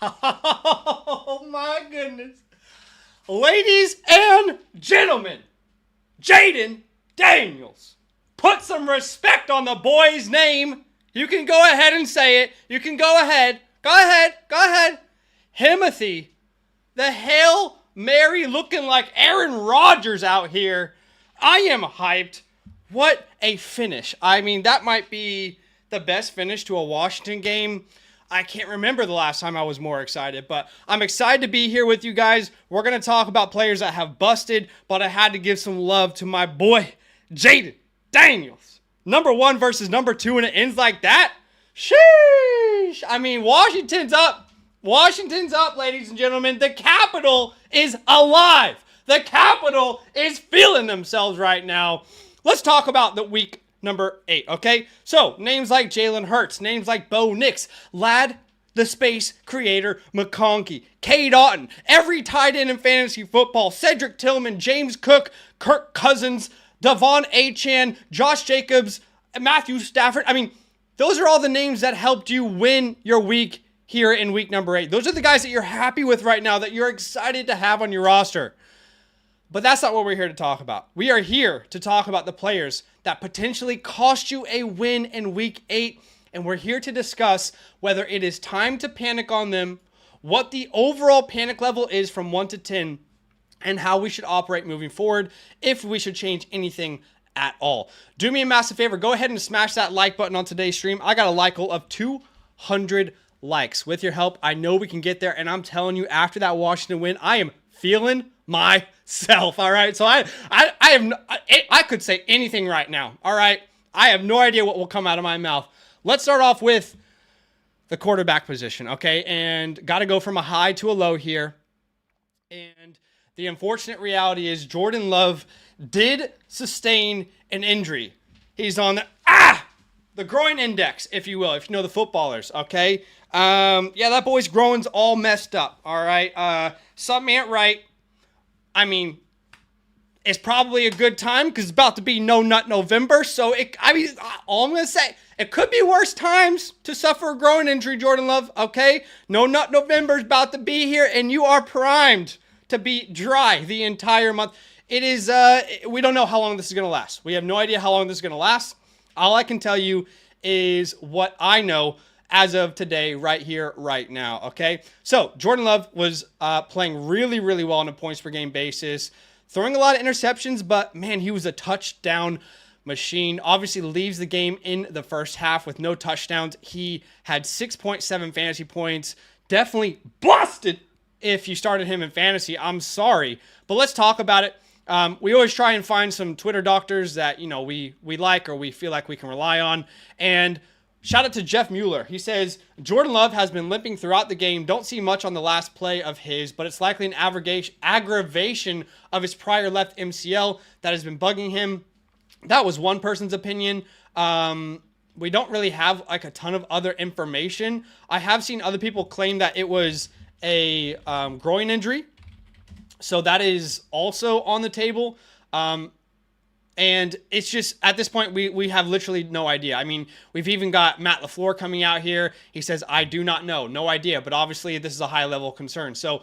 Oh my goodness. Ladies and gentlemen, Jaden Daniels. Put some respect on the boy's name. You can go ahead and say it. You can go ahead. Go ahead. Himothy. The Hail Mary looking like Aaron Rodgers out here. I am hyped. What a finish. I mean, that might be the best finish to a Washington game. I can't remember the last time I was more excited, but I'm excited to be here with you guys. We're going to talk about players that have busted, but I had to give some love to my boy, Jaden Daniels. Number 1 versus number 2, and it ends like that? Sheesh. I mean, Washington's up. Washington's up, ladies and gentlemen. The Capitol is alive. The Capitol is feeling themselves right now. Let's talk about the week number 8, okay? So, names like Jalen Hurts, names like Bo Nix, Lad, the Space Creator McConkey, Cade Otton, every tight end in fantasy football, Cedric Tillman, James Cook, Kirk Cousins, Devon Achane, Josh Jacobs, Matthew Stafford. I mean, those are all the names that helped you win your week here in week number 8. Those are the guys that you're happy with right now, that you're excited to have on your roster. But that's not what we're here to talk about. We are here to talk about the players that potentially cost you a win in week 8. And we're here to discuss whether it is time to panic on them, what the overall panic level is from 1 to 10, and how we should operate moving forward, if we should change anything at all. Do me a massive favor. Go ahead and smash that like button on today's stream. I got a like goal of 200 likes. With your help, I know we can get there. And I'm telling you, after that Washington win, I am feeling myself. All right. So I could say anything right now. All right. I have no idea what will come out of my mouth. Let's start off with the quarterback position. Okay. And got to go from a high to a low here. And the unfortunate reality is Jordan Love did sustain an injury. He's on the groin index, if you will, if you know the footballers. Okay. Yeah, that boy's groin's all messed up. All right. Something ain't right. I mean, it's probably a good time because it's about to be No Nut November. So, all I'm going to say, it could be worse times to suffer a groin injury, Jordan Love. Okay? No Nut November is about to be here, and you are primed to be dry the entire month. It is, we don't know how long this is going to last. We have no idea how long this is going to last. All I can tell you is what I know as of today, right here, right now, okay? So, Jordan Love was playing really, really well on a points per game basis, throwing a lot of interceptions, but, man, he was a touchdown machine. Obviously, leaves the game in the first half with no touchdowns. He had 6.7 fantasy points. Definitely busted if you started him in fantasy. I'm sorry, but let's talk about it. We always try and find some Twitter doctors that, we like or we feel like we can rely on, and shout out to Jeff Mueller. He says, Jordan Love has been limping throughout the game. Don't see much on the last play of his, but it's likely an aggravation of his prior left MCL that has been bugging him. That was one person's opinion. We don't really have a ton of other information. I have seen other people claim that it was a groin injury. So that is also on the table. And it's just, at this point, we have literally no idea. I mean, we've even got Matt LaFleur coming out here. He says, I do not know. No idea. But obviously, this is a high-level concern. So,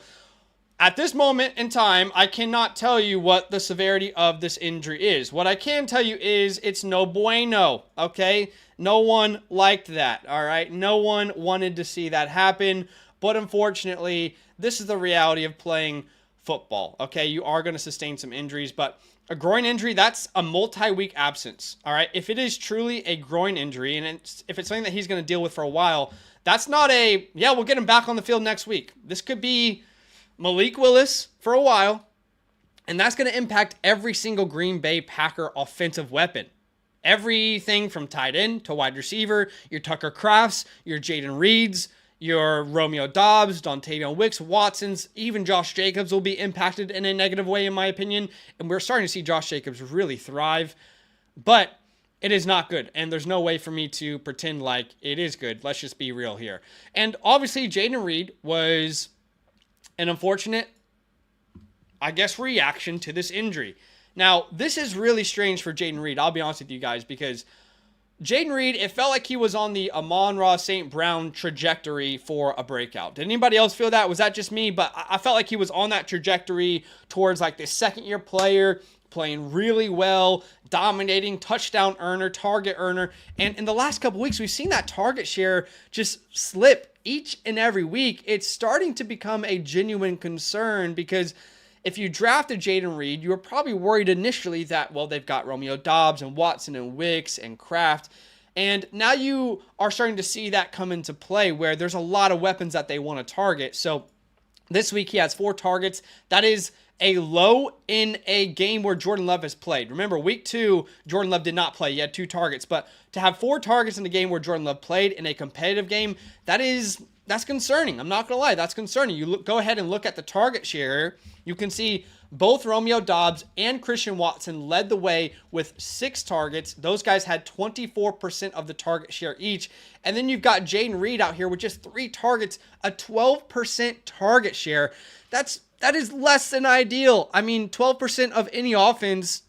at this moment in time, I cannot tell you what the severity of this injury is. What I can tell you is it's no bueno, okay? No one liked that, all right? No one wanted to see that happen. But unfortunately, this is the reality of playing football, okay? You are going to sustain some injuries, but a groin injury, that's a multi-week absence, all right? If it is truly a groin injury, and if it's something that he's going to deal with for a while, that's not we'll get him back on the field next week. This could be Malik Willis for a while, and that's going to impact every single Green Bay Packer offensive weapon. Everything from tight end to wide receiver, your Tucker Crafts, your Jaden Reeds, your Romeo Dobbs, Dontavion Wicks, Watsons, even Josh Jacobs will be impacted in a negative way, in my opinion. And we're starting to see Josh Jacobs really thrive. But it is not good. And there's no way for me to pretend like it is good. Let's just be real here. And obviously, Jaden Reed was an unfortunate, reaction to this injury. Now, this is really strange for Jaden Reed. I'll be honest with you guys, because Jaden Reed, it felt like he was on the Amon-Ra St. Brown trajectory for a breakout. Did anybody else feel that? Was that just me? But I felt like he was on that trajectory towards like this second-year player, playing really well, dominating, touchdown earner, target earner. And in the last couple weeks, we've seen that target share just slip each and every week. It's starting to become a genuine concern because if you drafted Jaden Reed, you were probably worried initially that, well, they've got Romeo Doubs and Watson and Wicks and Kraft. And now you are starting to see that come into play where there's a lot of weapons that they want to target. So this week he has 4 targets. That is a low in a game where Jordan Love has played. Remember, week 2, Jordan Love did not play. He had 2 targets. But to have 4 targets in a game where Jordan Love played in a competitive game, that's concerning. I'm not going to lie. That's concerning. Go ahead and look at the target share. You can see both Romeo Doubs and Christian Watson led the way with 6 targets. Those guys had 24% of the target share each. And then you've got Jaden Reed out here with just 3 targets, a 12% target share. That is less than ideal. I mean, 12% of any offense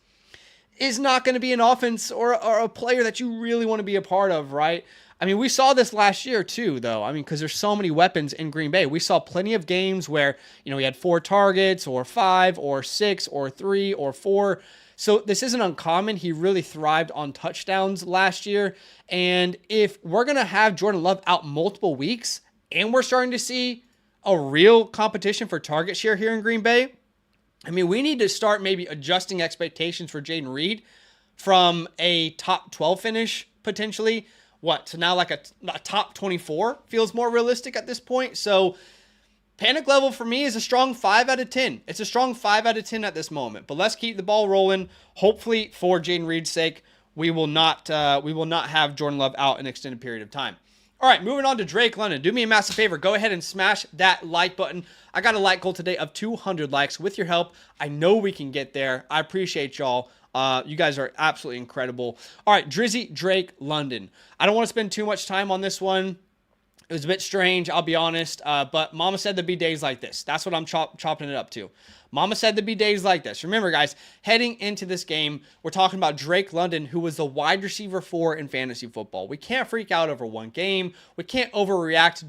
is not going to be an offense or a player that you really want to be a part of, right? I mean, we saw this last year too, though. I mean, because there's so many weapons in Green Bay. We saw plenty of games where, he had 4 targets or 5 or 6 or 3 or 4. So this isn't uncommon. He really thrived on touchdowns last year. And if we're going to have Jordan Love out multiple weeks and we're starting to see a real competition for target share here in Green Bay, I mean, we need to start maybe adjusting expectations for Jaden Reed from a top 12 finish potentially. So now like a top 24 feels more realistic at this point. So panic level for me is a strong 5 out of 10. It's a strong 5 out of 10 at this moment. But let's keep the ball rolling. Hopefully, for Jaden Reed's sake, we will not have Jordan Love out an extended period of time. All right, moving on to Drake London. Do me a massive favor. Go ahead and smash that like button. I got a like goal today of 200 likes. With your help, I know we can get there. I appreciate y'all. You guys are absolutely incredible. All right, Drizzy Drake London. I don't want to spend too much time on this one. It was a bit strange, I'll be honest. But Mama said there'd be days like this. That's what I'm chopping it up to. Mama said there'd be days like this. Remember, guys, heading into this game, we're talking about Drake London, who was the wide receiver 4 in fantasy football. We can't freak out over one game. We can't overreact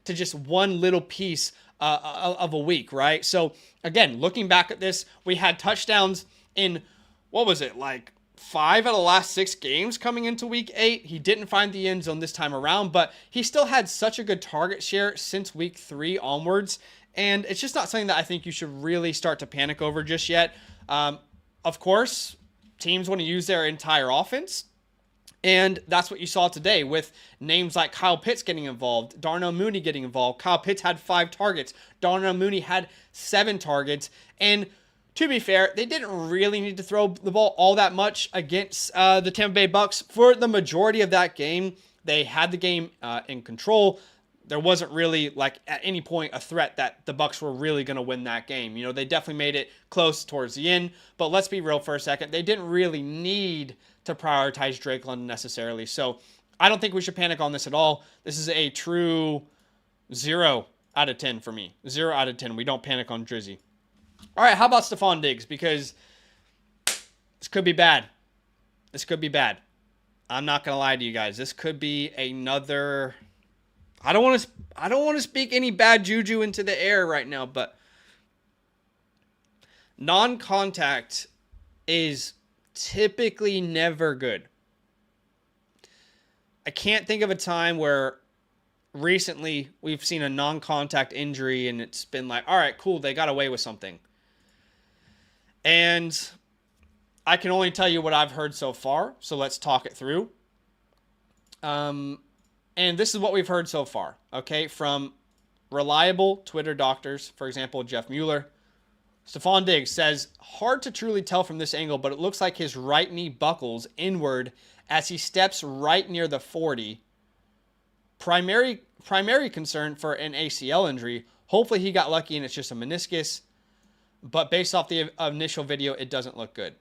to just one little piece of a week, right? So, again, looking back at this, we had touchdowns in, what was it, like 5 out of the last 6 games coming into week 8. He didn't find the end zone this time around, but he still had such a good target share since week 3 onwards. And it's just not something that I think you should really start to panic over just yet. Of course, teams want to use their entire offense. And that's what you saw today with names like Kyle Pitts getting involved, Darnell Mooney getting involved. Kyle Pitts had 5 targets. Darnell Mooney had 7 targets. And to be fair, they didn't really need to throw the ball all that much against the Tampa Bay Bucks. For the majority of that game, they had the game in control. There wasn't really, like, at any point a threat that the Bucks were really going to win that game. They definitely made it close towards the end. But let's be real for a second. They didn't really need to prioritize Drake London necessarily. So I don't think we should panic on this at all. This is a true 0 out of 10 for me. 0 out of 10. We don't panic on Drizzy. All right, how about Stephon Diggs? Because this could be bad. This could be bad. I'm not going to lie to you guys. This could be another... I don't want to speak any bad juju into the air right now, but non-contact is typically never good. I can't think of a time where recently we've seen a non-contact injury and it's been like, all right, cool, they got away with something. And I can only tell you what I've heard so far, so let's talk it through. And this is what we've heard so far, okay, from reliable Twitter doctors, for example, Jeff Mueller. Stephon Diggs says, hard to truly tell from this angle, but it looks like his right knee buckles inward as he steps right near the 40. Primary concern for an ACL injury. Hopefully he got lucky and it's just a meniscus. But based off the initial video, it doesn't look good.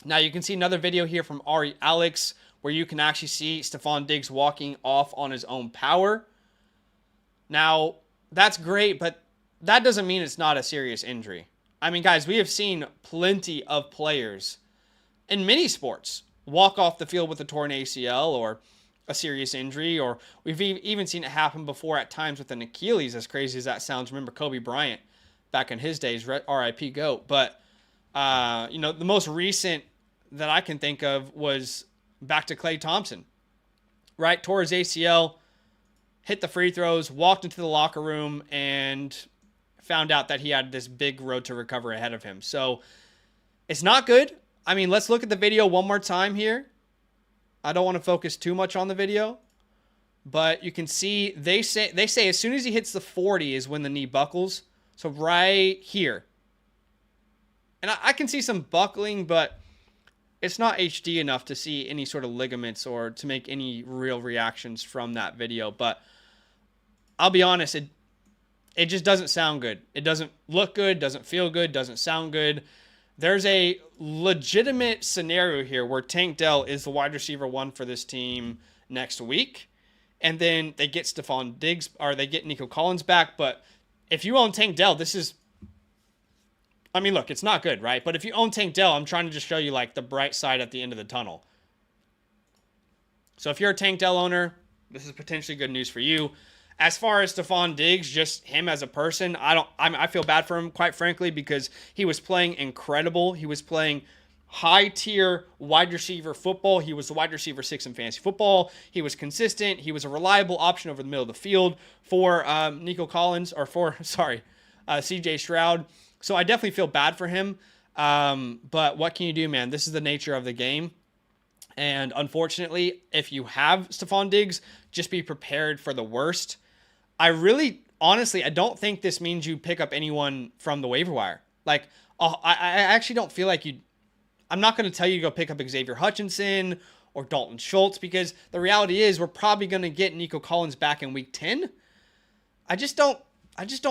Now you can see another video here from Ari Alex where you can actually see Stephon Diggs walking off on his own power. Now, that's great, but that doesn't mean it's not a serious injury. I mean, guys, we have seen plenty of players in many sports walk off the field with a torn ACL or a serious injury, or we've even seen it happen before at times with an Achilles, as crazy as that sounds. Remember Kobe Bryant back in his days, RIP GOAT. But, the most recent that I can think of was back to Klay Thompson, right? Tore his ACL, hit the free throws, walked into the locker room, and found out that he had this big road to recover ahead of him. So it's not good. I mean, let's look at the video one more time here. I don't want to focus too much on the video, but you can see they say as soon as he hits the 40 is when the knee buckles. So right here. And I can see some buckling, but it's not HD enough to see any sort of ligaments or to make any real reactions from that video. But I'll be honest, it just doesn't sound good. It doesn't look good, doesn't feel good, doesn't sound good. There's a legitimate scenario here where Tank Dell is the wide receiver 1 for this team next week. And then they get Stephon Diggs, or they get Nico Collins back. But if you own Tank Dell, look, it's not good, right? But if you own Tank Dell, I'm trying to just show you like the bright side at the end of the tunnel. So if you're a Tank Dell owner, this is potentially good news for you. As far as Stephon Diggs, just him as a person, I feel bad for him, quite frankly, because he was playing incredible. He was playing high-tier wide receiver football. He was the wide receiver 6 in fantasy football. He was consistent. He was a reliable option over the middle of the field for Nico Collins, or CJ Stroud. So I definitely feel bad for him. But what can you do, man? This is the nature of the game. And unfortunately, if you have Stephon Diggs, just be prepared for the worst. I don't think this means you pick up anyone from the waiver wire. Like, I actually don't feel like I'm not going to tell you to go pick up Xavier Hutchinson or Dalton Schultz, because the reality is we're probably going to get Nico Collins back in week 10. I just don't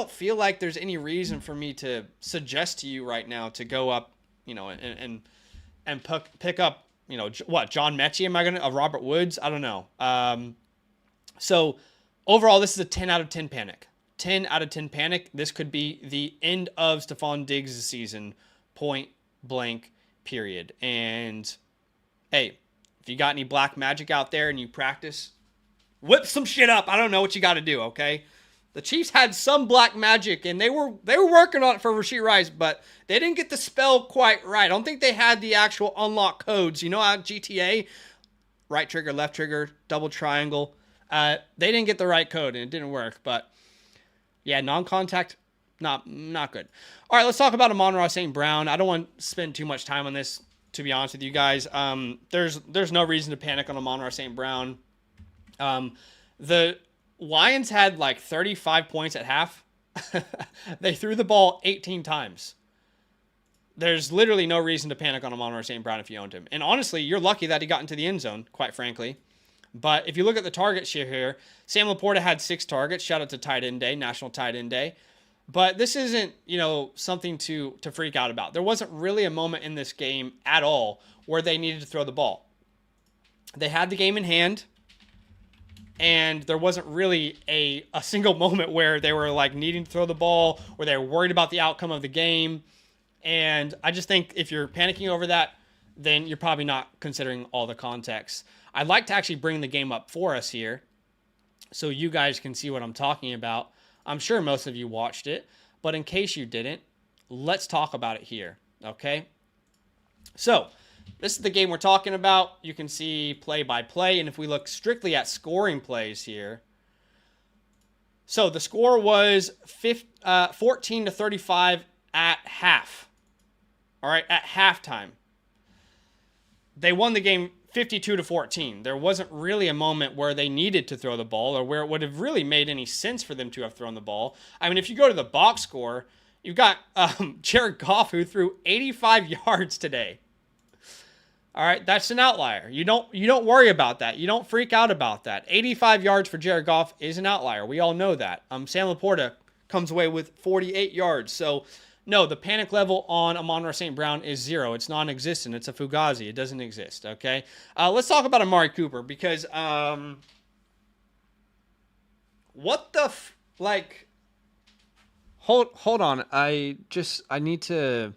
feel like there's any reason for me to suggest to you right now to go up, and pick up, John Mechie? Robert Woods? I don't know. So overall, this is a 10 out of 10 panic. 10 out of 10 panic. This could be the end of Stephon Diggs' season, point blank, period. And hey, if you got any black magic out there and you practice, whip some shit up. I don't know what you got to do, okay? The Chiefs had some black magic, and they were working on it for Rashee Rice, but they didn't get the spell quite right. I don't think they had the actual unlock codes. You know how GTA, right trigger, left trigger, double triangle. They didn't get the right code, and it didn't work. But yeah, non-contact, not good. All right, let's talk about Amon-Ra St. Brown. I don't want to spend too much time on this, to be honest with you guys. There's no reason to panic on Amon-Ra St. Brown. The Lions had like 35 points at half. They threw the ball 18 times. There's literally no reason to panic on Amon-Ra St. Brown if you owned him. And honestly, you're lucky that he got into the end zone, quite frankly. But if you look at the target share here, Sam Laporta had 6 targets. Shout out to Tight End Day, National Tight End Day. But this isn't, something to freak out about. There wasn't really a moment in this game at all where they needed to throw the ball. They had the game in hand. And there wasn't really a single moment where they were like needing to throw the ball, or they were worried about the outcome of the game. And I just think if you're panicking over that, then you're probably not considering all the context. I'd like to actually bring the game up for us here so you guys can see what I'm talking about. I'm sure most of you watched it, but in case you didn't, let's talk about it here, okay? So this is the game we're talking about. You can see play by play, and if we look strictly at scoring plays here, so the score was 14-35 at half. All right, at halftime. They won the game 52-14. There wasn't really a moment where they needed to throw the ball, or where it would have really made any sense for them to have thrown the ball. I mean, if you go to the box score, you've got Jared Goff, who threw 85 yards today. All right, that's an outlier. You don't worry about that. You don't freak out about that. 85 yards for Jared Goff is an outlier. We all know that. Sam Laporta comes away with 48 yards. So, no, the panic level on Amon-Ra St. Brown is 0. It's non-existent. It's a fugazi. It doesn't exist, okay? Let's talk about Amari Cooper, because what the hold on. I need to...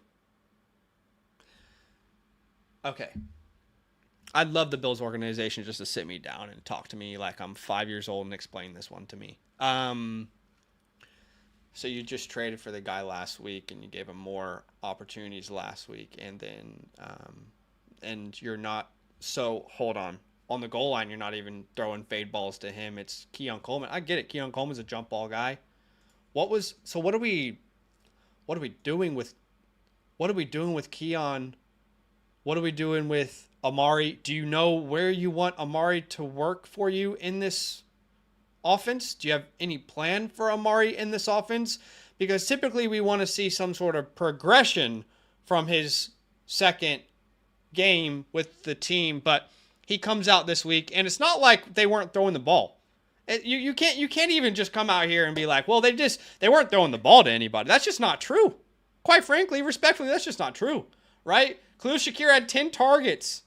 Okay. I'd love the Bills organization just to sit me down and talk to me like I'm 5 years old and explain this one to me. So you just traded for the guy last week and you gave him more opportunities last week, and then and you're not. So hold on the goal line, you're not even throwing fade balls to him. It's Keon Coleman. I get it. Keon Coleman's a jump ball guy. What are we doing with Keon? What are we doing with Amari? Do you know where you want Amari to work for you in this offense? Do you have any plan for Amari in this offense? Because typically we want to see some sort of progression from his second game with the team, but he comes out this week, and it's not like they weren't throwing the ball. You can't even just come out here and be like, well, they weren't throwing the ball to anybody. That's just not true. Quite frankly, respectfully, that's just not true, right? Khalil Shakir had 10 targets.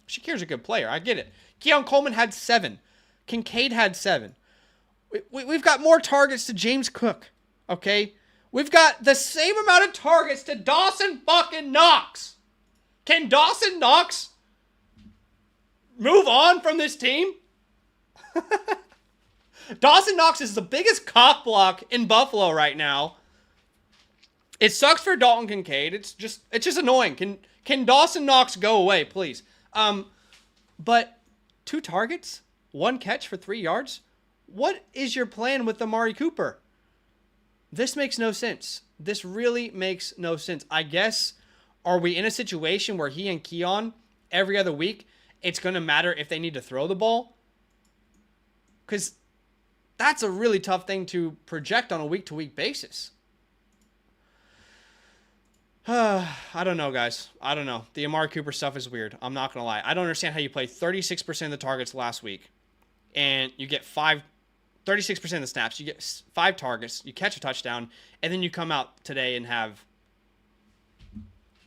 Shakir's a good player. I get it. Keon Coleman had 7. Kincaid had 7. We've got more targets to James Cook, okay? We've got the same amount of targets to Dawson fucking Knox. Can Dawson Knox move on from this team? Dawson Knox is the biggest cock block in Buffalo right now. It sucks for Dalton Kincaid. It's just annoying. Can Dawson Knox go away, please? But 2 targets, 1 catch for 3 yards. What is your plan with Amari Cooper? This makes no sense. This really makes no sense. I guess, are we in a situation where he and Keon, every other week, it's going to matter if they need to throw the ball? Because that's a really tough thing to project on a week-to-week basis. I don't know, guys. I don't know. The Amari Cooper stuff is weird. I'm not going to lie. I don't understand how you play 36% of the targets last week, and you get 36% of the snaps. You get 5 targets. You catch a touchdown, and then you come out today and have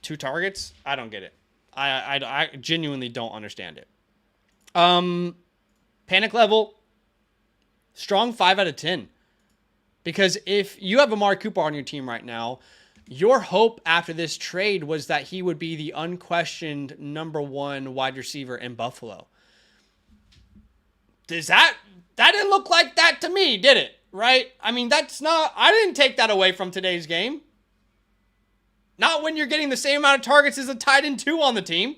2 targets. I don't get it. I genuinely don't understand it. Panic level, strong 5 out of 10. Because if you have Amari Cooper on your team right now, your hope after this trade was that he would be the unquestioned number 1 wide receiver in Buffalo. That didn't look like that to me, did it? Right? I mean, I didn't take that away from today's game. Not when you're getting the same amount of targets as a tight end 2 on the team.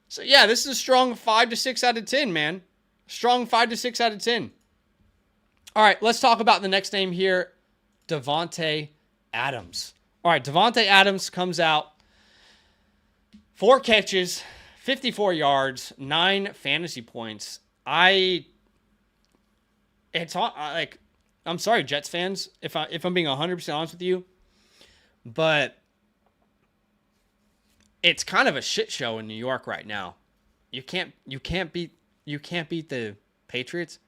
So yeah, this is a strong 5 to 6 out of 10, man. Strong 5 to 6 out of 10. All right, let's talk about the next name here, Davante Adams. All right, Davante Adams comes out, 4 catches, 54 yards, 9 fantasy points. I'm sorry, Jets fans, if I'm being 100% honest with you, but it's kind of a shit show in New York right now. You can't beat the Patriots.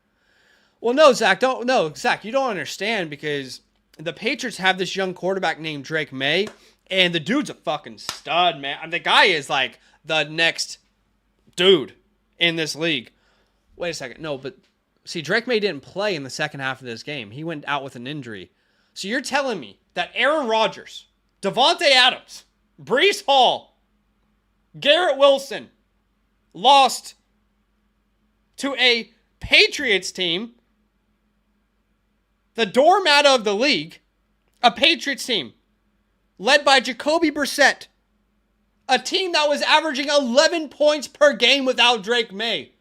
Well, no, Zach, you don't understand, because the Patriots have this young quarterback named Drake May, and the dude's a fucking stud, man. The guy is like the next dude in this league. Wait a second. No, but see, Drake May didn't play in the second half of this game. He went out with an injury. So you're telling me that Aaron Rodgers, Davante Adams, Breece Hall, Garrett Wilson lost to a Patriots team, the doormat of the league, a Patriots team led by Jacoby Brissett, a team that was averaging 11 points per game without Drake May.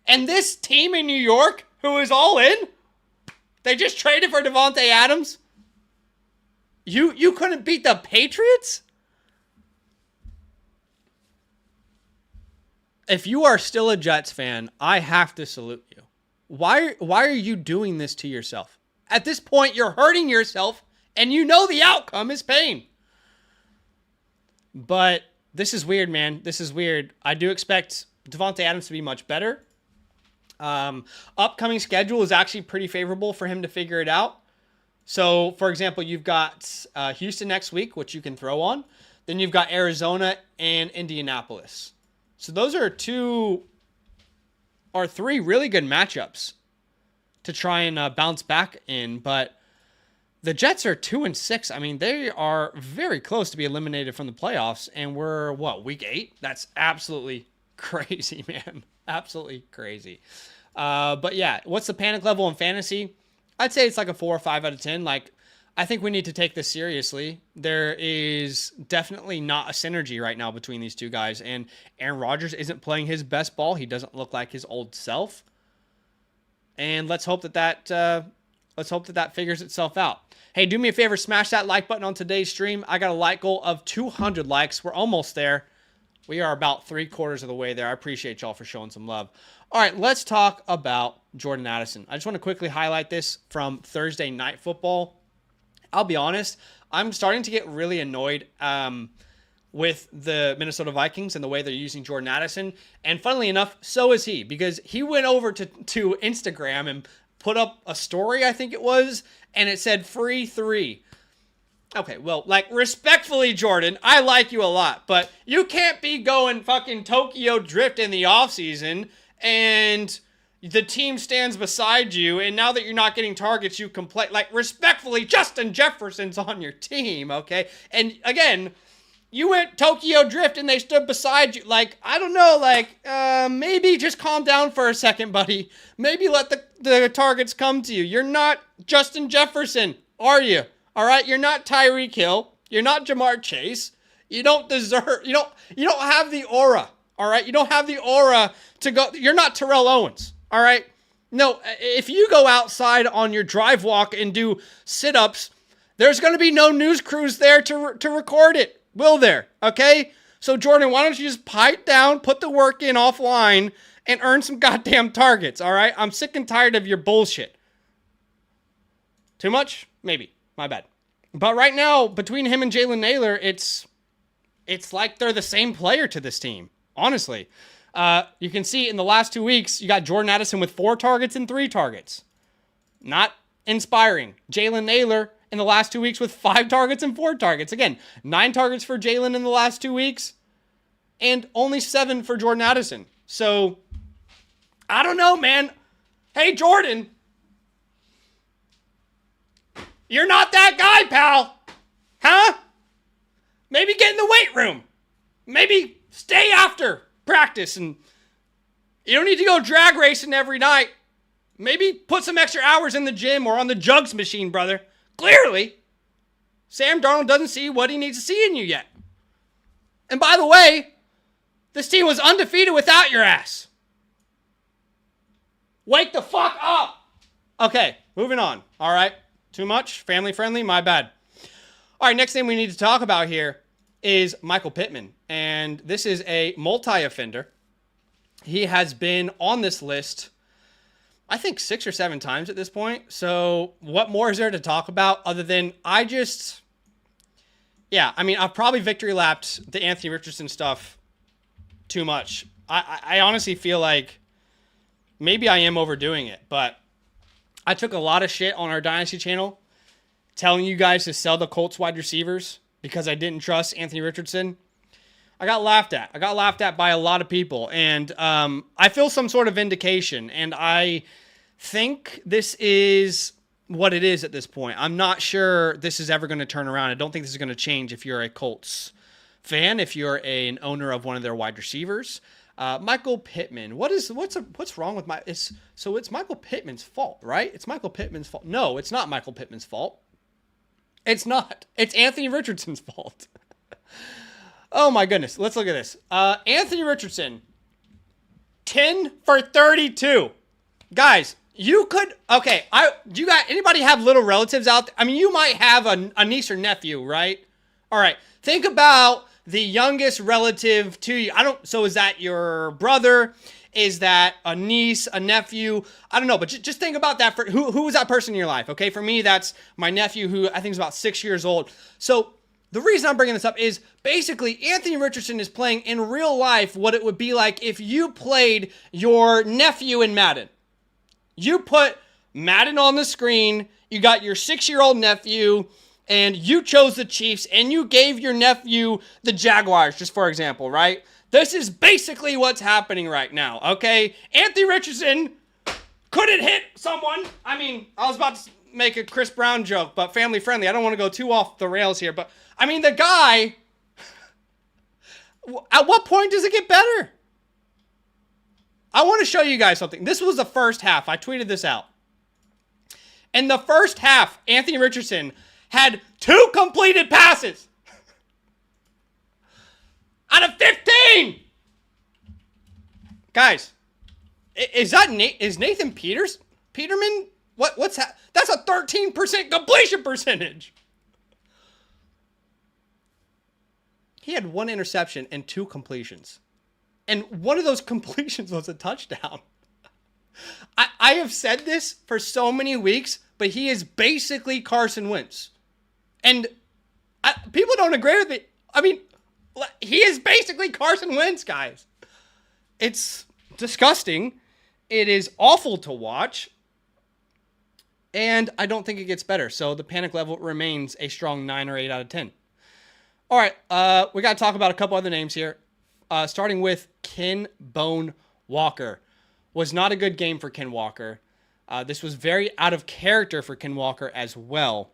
And this team in New York, who is all in, they just traded for Davante Adams. You couldn't beat the Patriots? If you are still a Jets fan, I have to salute you. Why are you doing this to yourself? At this point, you're hurting yourself, and you know the outcome is pain. But this is weird, man. This is weird. I do expect Davante Adams to be much better. Upcoming schedule is actually pretty favorable for him to figure it out. So, for example, you've got Houston next week, which you can throw on. Then you've got Arizona and Indianapolis. So those are 2 or 3 really good matchups to try and bounce back in. But The Jets are 2-6. I mean, they are very close to be eliminated from the playoffs, and we're what, week 8? That's absolutely crazy, man. Absolutely crazy. But yeah, what's the panic level in fantasy? I'd say it's like a 4 or 5 out of 10. Like, I think we need to take this seriously. There is definitely not a synergy right now between these two guys, and Aaron Rodgers isn't playing his best ball. He doesn't look like his old self, and let's hope that figures itself out. Hey, do me a favor, smash that like button on today's stream. I got a like goal of 200 likes. We're almost there. We are about 3/4 of the way there. I appreciate y'all for showing some love. All right, let's talk about Jordan Addison. I just want to quickly highlight this from Thursday Night Football. I'll be honest, I'm starting to get really annoyed with the Minnesota Vikings and the way they're using Jordan Addison. And funnily enough, so is he, because he went over to Instagram and put up a story, I think it was, and it said free 3. Okay, well, like, respectfully, Jordan, I like you a lot, but you can't be going fucking Tokyo Drift in the offseason and the team stands beside you, and now that you're not getting targets, you complain. Like, respectfully, Justin Jefferson's on your team, okay? And again, you went Tokyo Drift and they stood beside you. Like, I don't know, like, maybe just calm down for a second, buddy. Maybe let the targets come to you. You're not Justin Jefferson, are you? All right, you're not Tyreek Hill. You're not Jamar Chase. You don't deserve. You don't have the aura. All right, you don't have the aura to go. You're not Terrell Owens. All right. No, if you go outside on your drive walk and do sit-ups, there's going to be no news crews there to record it. Will there? Okay. So Jordan, why don't you just pipe down, put the work in offline, and earn some goddamn targets? All right. I'm sick and tired of your bullshit. Too much? Maybe. My bad. But right now, between him and Jalen Naylor, it's like they're the same player to this team. Honestly. You can see in the last 2 weeks, you got Jordan Addison with 4 targets and 3 targets. Not inspiring. Jalen Naylor in the last 2 weeks with 5 targets and 4 targets. Again, 9 targets for Jalen in the last 2 weeks and only 7 for Jordan Addison. So, I don't know, man. Hey, Jordan. You're not that guy, pal. Huh? Maybe get in the weight room. Maybe stay after practice, and you don't need to go drag racing every night. Maybe put some extra hours in the gym or on the jugs machine, brother. Clearly, Sam Darnold doesn't see what he needs to see in you yet. And by the way, this team was undefeated without your ass. Wake the fuck up. Okay, moving on. All right. Too much? Family friendly? My bad. All right, next thing we need to talk about here is Michael Pittman. And this is a multi-offender. He has been on this list, I think 6 or 7 times at this point. So what more is there to talk about other than I've probably victory lapped the Anthony Richardson stuff too much. I honestly feel like maybe I am overdoing it, but I took a lot of shit on our Dynasty channel telling you guys to sell the Colts wide receivers because I didn't trust Anthony Richardson. I got laughed at. I got laughed at by a lot of people, and I feel some sort of vindication, and I think this is what it is at this point. I'm not sure this is ever going to turn around. I don't think this is going to change if you're a Colts fan, if you're an owner of one of their wide receivers. Michael Pittman. What's wrong with it's Michael Pittman's fault, right? It's Michael Pittman's fault. No, it's not Michael Pittman's fault. It's not. It's Anthony Richardson's fault. Oh my goodness. Let's look at this. Anthony Richardson, 10 for 32. Guys, you could, okay, do you got, anybody have little relatives out there? I mean, you might have a niece or nephew, right? All right. Think about the youngest relative to you. So is that your brother? Is that a niece, a nephew? I don't know, but just think about that. Who was that person in your life? Okay, for me, that's my nephew who I think is about 6 years old. So the reason I'm bringing this up is basically Anthony Richardson is playing in real life what it would be like if you played your nephew in Madden. You put Madden on the screen, you got your 6-year-old nephew, and you chose the Chiefs, and you gave your nephew the Jaguars, just for example, right? This is basically what's happening right now, okay? Anthony Richardson couldn't hit someone. I mean, I was about to, make a Chris Brown joke, but family friendly. I don't want to go too off the rails here, but I mean, the guy, at what point does it get better? I want to show you guys something. This was the first half. I tweeted this out. In the first half, Anthony Richardson had 2 completed passes out of 15. Guys, is Nathan Peterman? What's that? That's a 13% completion percentage. He had 1 interception and 2 completions. And one of those completions was a touchdown. I have said this for so many weeks, but he is basically Carson Wentz. And people don't agree with me. I mean, he is basically Carson Wentz, guys. It's disgusting. It is awful to watch. And I don't think it gets better. So the panic level remains a strong 9 or 8 out of 10. All right, we got to talk about a couple other names here. Starting with Ken Bone Walker. Was not a good game for Ken Walker. This was very out of character for Ken Walker as well.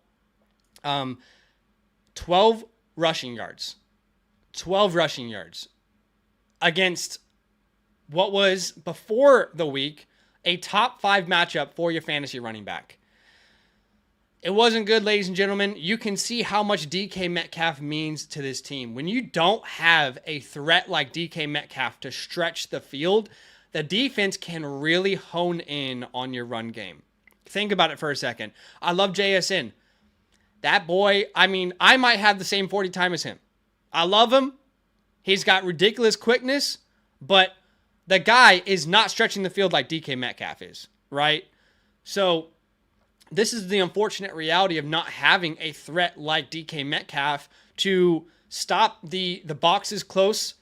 12 rushing yards. 12 rushing yards. Against what was, before the week, a top 5 matchup for your fantasy running back. It wasn't good, ladies and gentlemen. You can see how much DK Metcalf means to this team. When you don't have a threat like DK Metcalf to stretch the field, the defense can really hone in on your run game. Think about it for a second. I love JSN. That boy, I mean, I might have the same 40 time as him. I love him. He's got ridiculous quickness, but the guy is not stretching the field like DK Metcalf is, right? So this is the unfortunate reality of not having a threat like DK Metcalf to stop the boxes close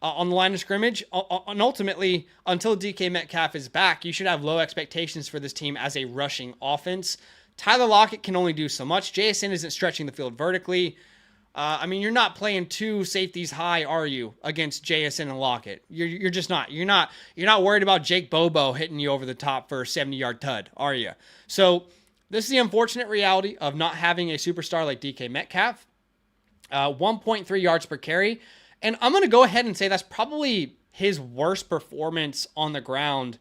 on the line of scrimmage. And ultimately, until DK Metcalf is back, you should have low expectations for this team as a rushing offense. Tyler Lockett can only do so much. JSN isn't stretching the field vertically. I mean, you're not playing 2 safeties high, are you, against JSN and Lockett? You're just not. You're not worried about Jake Bobo hitting you over the top for a 70-yard tud, are you? So this is the unfortunate reality of not having a superstar like DK Metcalf. 1.3 yards per carry. And I'm going to go ahead and say that's probably his worst performance on the ground.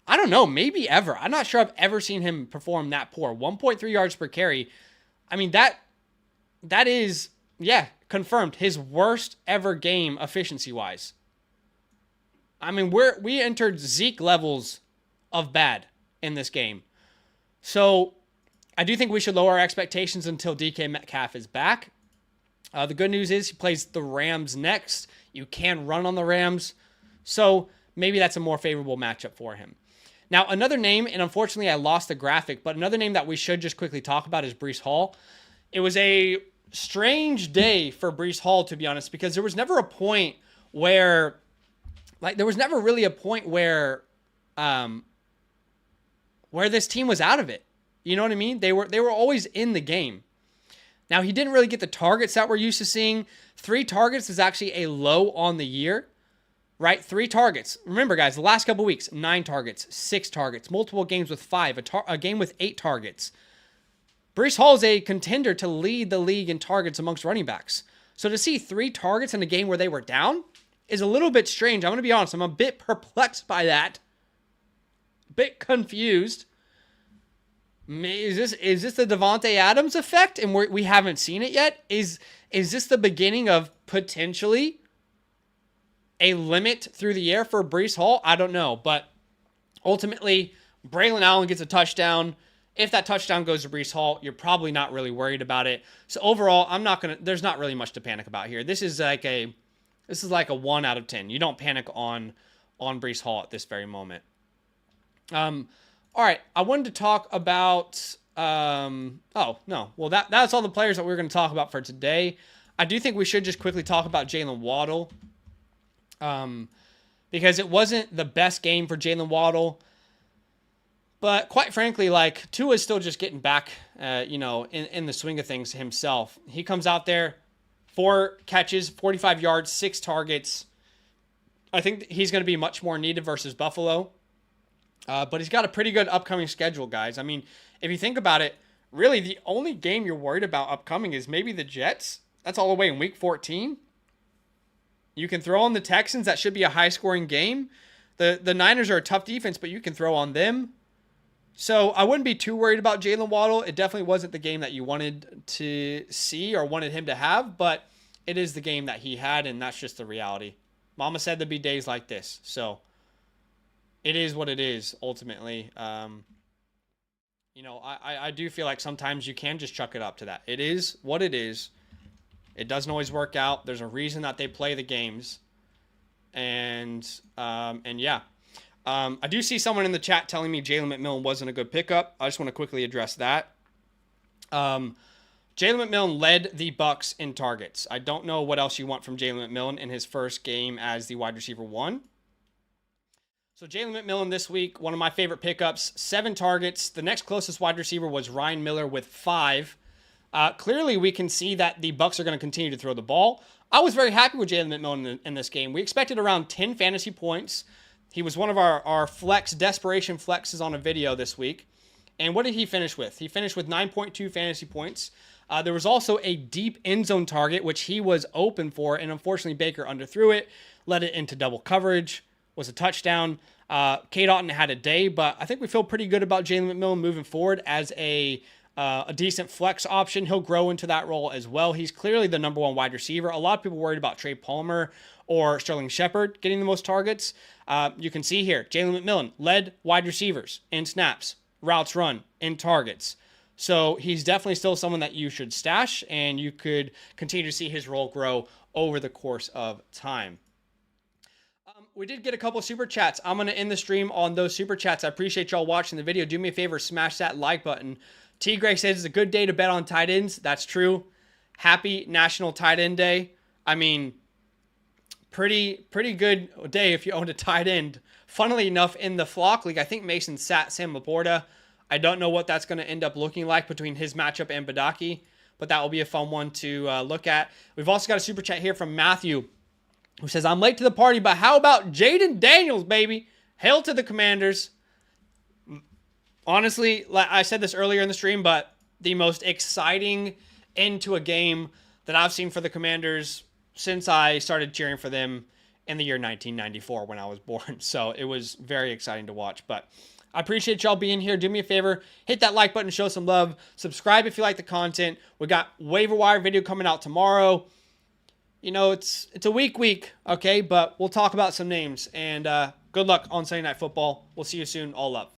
I don't know, maybe ever. I'm not sure I've ever seen him perform that poor. 1.3 yards per carry. I mean, that is, yeah, confirmed. His worst ever game efficiency-wise. I mean, we entered Zeke levels of bad in this game. So I do think we should lower our expectations until DK Metcalf is back. The good news is he plays the Rams next. You can run on the Rams. So maybe that's a more favorable matchup for him. Now, another name, and unfortunately I lost the graphic, but another name that we should just quickly talk about is Breece Hall. It was a strange day for Breece Hall, to be honest, because there was never a point where, where this team was out of it. You know what I mean? They were always in the game. Now, he didn't really get the targets that we're used to seeing. 3 targets is actually a low on the year, right? 3 targets. Remember, guys, the last couple weeks, 9 targets, 6 targets, multiple games with 5, a game with 8 targets. Breece Hall is a contender to lead the league in targets amongst running backs. So to see 3 targets in a game where they were down is a little bit strange. I'm going to be honest. I'm a bit perplexed by that. A bit confused. Is this the Devontae Adams effect, and we haven't seen it yet? Is this the beginning of potentially a limit through the air for Breece Hall? I don't know, but ultimately, Braylon Allen gets a touchdown. If that touchdown goes to Breece Hall, you're probably not really worried about it. So overall, there's not really much to panic about here. This is like a 1 out of 10. You don't panic on Breece Hall at this very moment. All right, I wanted to talk about, that's all the players that we're going to talk about for today. I do think we should just quickly talk about Jalen Waddle, because it wasn't the best game for Jalen Waddle, but quite frankly, Tua is still just getting back, in the swing of things himself. He comes out there, 4 catches, 45 yards, 6 targets. I think he's going to be much more needed versus Buffalo. But he's got a pretty good upcoming schedule, guys. I mean, if you think about it, really the only game you're worried about upcoming is maybe the Jets. That's all the way in week 14. You can throw on the Texans. That should be a high-scoring game. The Niners are a tough defense, but you can throw on them. So I wouldn't be too worried about Jalen Waddle. It definitely wasn't the game that you wanted to see or wanted him to have, but it is the game that he had, and that's just the reality. Mama said there'd be days like this. So it is what it is, ultimately. I do feel like sometimes you can just chuck it up to that. It is what it is. It doesn't always work out. There's a reason that they play the games. And yeah. I do see someone in the chat telling me Jalen McMillan wasn't a good pickup. I just want to quickly address that. Jalen McMillan led the Bucs in targets. I don't know what else you want from Jalen McMillan in his first game as the wide receiver 1. So Jalen McMillan this week, one of my favorite pickups, 7 targets. The next closest wide receiver was Ryan Miller with 5. Clearly, we can see that the Bucs are going to continue to throw the ball. I was very happy with Jalen McMillan in this game. We expected around 10 fantasy points. He was one of our desperation flexes on a video this week. And what did he finish with? He finished with 9.2 fantasy points. There was also a deep end zone target, which he was open for, and unfortunately Baker underthrew it, led it into double coverage, was a touchdown. Kate Otten had a day, but I think we feel pretty good about Jalen McMillan moving forward as a decent flex option. He'll grow into that role as well. He's clearly the number 1 wide receiver. A lot of people worried about Trey Palmer or Sterling Shepard getting the most targets. You can see here, Jalen McMillan led wide receivers in snaps, routes run, in targets. So he's definitely still someone that you should stash, and you could continue to see his role grow over the course of time. We did get a couple super chats. I'm going to end the stream on those super chats. I appreciate y'all watching the video. Do me a favor, smash that like button. T. Gray says it's a good day to bet on tight ends. That's true. Happy National Tight End Day. I mean, pretty good day if you owned a tight end. Funnily enough, in the Flock League, I think Mason sat Sam Laporta. I don't know what that's going to end up looking like between his matchup and Badaki, but that will be a fun one to look at. We've also got a super chat here from Matthew, who says, I'm late to the party, but how about Jaden Daniels, baby? Hail to the Commanders. Honestly, I said this earlier in the stream, but the most exciting end to a game that I've seen for the Commanders since I started cheering for them in the year 1994 when I was born. So it was very exciting to watch. But I appreciate y'all being here. Do me a favor, hit that like button, show some love. Subscribe if you like the content. We got waiver wire video coming out tomorrow. You know, it's a week, okay? But we'll talk about some names. And good luck on Sunday Night Football. We'll see you soon. All love.